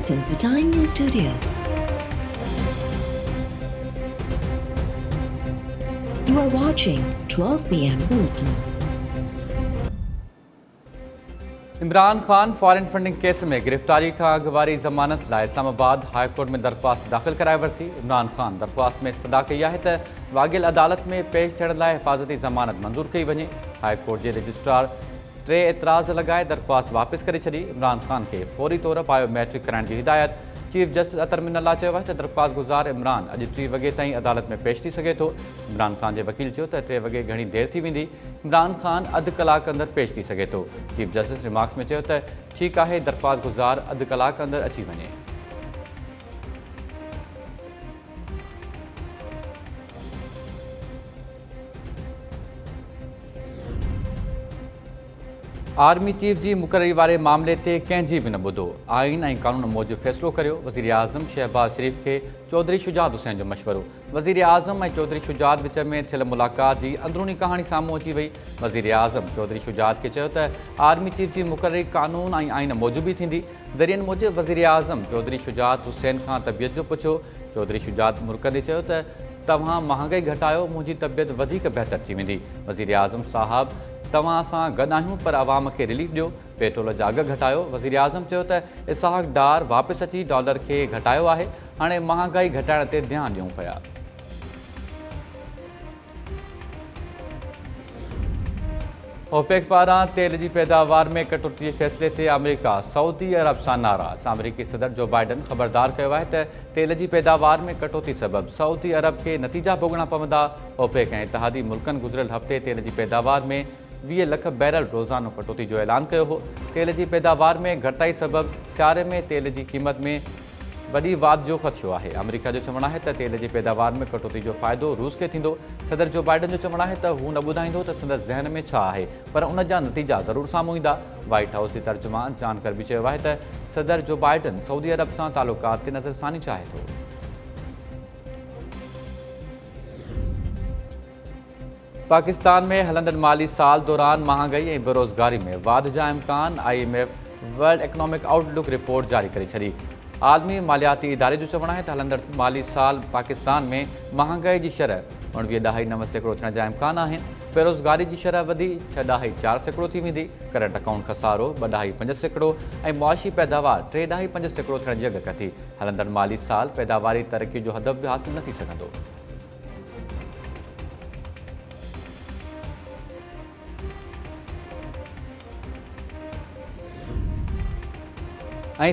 Welcome to Time News Studios. You are watching 12 p.m. Bulletin. Imran Khan foreign funding case में गिरफ्तारी का अगवारी ज़मानत लाइ इस्लामाबाद हाई कोर्ट में दरख्वास्त दाख़िल कराए वरिती। इमरान खान दरख्वास्त में इस्तदा कई है त वागियल अदालत में पेश थियण लाइ हिफ़ाज़ती ज़मानत मंज़ूर कई वञे। हाई कोर्ट के रजिस्ट्रार 3 एतराज़ लगाए दरख्वास्त वापस करे छॾी। इमरान खान के फौरी तौर बायोमेट्रिक कराइण की हिदायत। चीफ जस्टिस अतर मिनल्ला चयो आहे त दरख्वास्त गुज़ार इमरान अॼु 3 वॻे ताईं अदालत में पेश थी सघे थो। इमरान खान के वकील चयो त 3 वॻे घणी देर थी वेंदी। इमरान खान अधु कलाक अंदर पेश थी सघे थो। चीफ जस्टिस रिमार्क्स में चयो त ठीकु आहे, दरख्वास्त गुज़ार अधु कलाक अंदर अची वञे। आर्मी चीफ की मुक़ररी वाले मामले ते कंहिंजी भी न ॿुधो। आइन ऐं कानून मूजिब फ़ैसिलो करियो। वज़ीर आज़म शहबाज शरीफ़ के चौधरी शुजात हुसैन जो मशवरो। वज़ीर आज़म ऐं चौधरी शुजात विच में थियल मुलाक़ात की अंदरूनी कहानी साम्हूं अची वई। वज़ीर आज़म चौधरी शुजात के चयो त आर्मी चीफ की मुक़ररी कानून ऐं आइन मूजिब ही थींदी। ज़रियनि मूजिब वज़ीर आज़म चौधरी शुजात हुसैन खां तबियत जो पुछियो। चौधरी शुजात मुरकंदे चयो त तव्हां महांगाई घटायो, मुंहिंजी तबियत वधीक बहितर थी वेंदी। वज़ीर आज़म साहब तव्हां सां गॾु आहियूं, पर आवाम खे रिलीफ ॾियो। पेट्रोल जा अघ घटायो। वज़ीर आज़म चयो त इसहाक़ डार वापसि अची डॉलर खे घटायो आहे। हाणे महांगाई घटाइण ते ध्यानु ॾियूं पिया। ओपेक पारां तेल की पैदावार में कटौती के फैसले से अमेरिका सऊदी अरब से नाराज़। अमेरिकी सदर जो बाइडन खबरदार किया है कि तेल की पैदावार में कटौती सबब सऊदी अरब के नतीजा भोगना पवंदा। ओपेक ऐं इतिहादी मुल्कनि गुज़िरियल हफ़्ते तेल की पैदावार में 20 लख बैरल रोज़ानो कटौती जो ऐलान किया हो। तेल की पैदावार में घटाई सबब सियारे में तेल की कीमत में वही वाध जो थियो है। अमेरिका जो चवण है कि तेल की पैदावार में कटौती जो फ़ायदो रूस के थींदो। सदर जो बाइडन जो चवण है कि हू न ॿुधाईंदो त संदसि ज़हन में छा आहे, पर उन जा नतीजा ज़रूर साम्हूं ईंदा। व्हाइट हाउस की तर्जुमान जान करबी चयो है कि सदर जो बाइडन सऊदी अरब से तालुकात ते नज़रसानी चाहे थो। पाकिस्तान में हलंदड़ माली साल दौरान महांगाई और बेरोज़गारी में वाध जा इम्कान। IMF world economic outlook report जारी करे छॾी। आलमी मालियाती इदारे जो चवण है कि हलंदड़ माली साल पाकिस्तान में महांगाई की शरह 99.9% थियण जा इम्कान आहिनि। बेरोज़गारी की शरह वधी 6.4% थी वेंदी। करंट अकाउंट खसारो 2.5% ऐं मुआशी पैदावार 3.5% थियण जी अॻ कथी। हलंदड़ माली साल पैदावारी तरक्की जो हदफ़ भी हासिल न थी सघंदो।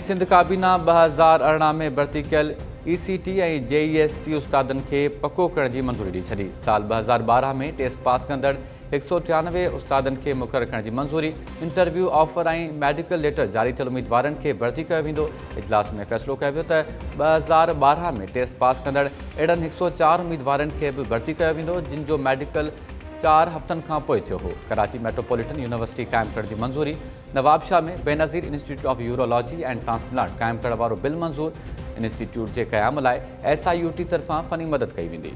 सिंध काबीना 2018 में भर्ती कयल ECT और JEST उस्तादन के पक्को करण की मंजूरी दी छड़ी। साल 2012 में टेस्ट पास कंदड़ 193 उस्तादन के मुक़रर करण की मंजूरी। इंटरव्यू ऑफर और मेडिकल लेटर जारी थियल उम्मीदवारन के भर्ती किया वेंदो। इजलास में फैसलो किया वियो त 2012 में टेस्ट पास कंदड़ अड़न 104 उम्मीदवारन के भी भर्ती किया वेंदो, जिन जो मेडिकल 4 हफ़्तन खां पोइ थियो हो। कराची मेट्रोपॉलिटन यूनिवर्सिटी कायम करण की मंजूरी। नवाबशाह में Benazir institute of urology and transplant कायम करण वारो बिल मंजूर। इंस्टीट्यूट के क़याम लाइ SIUT तरफां फ़नी मदद कई वेंदी।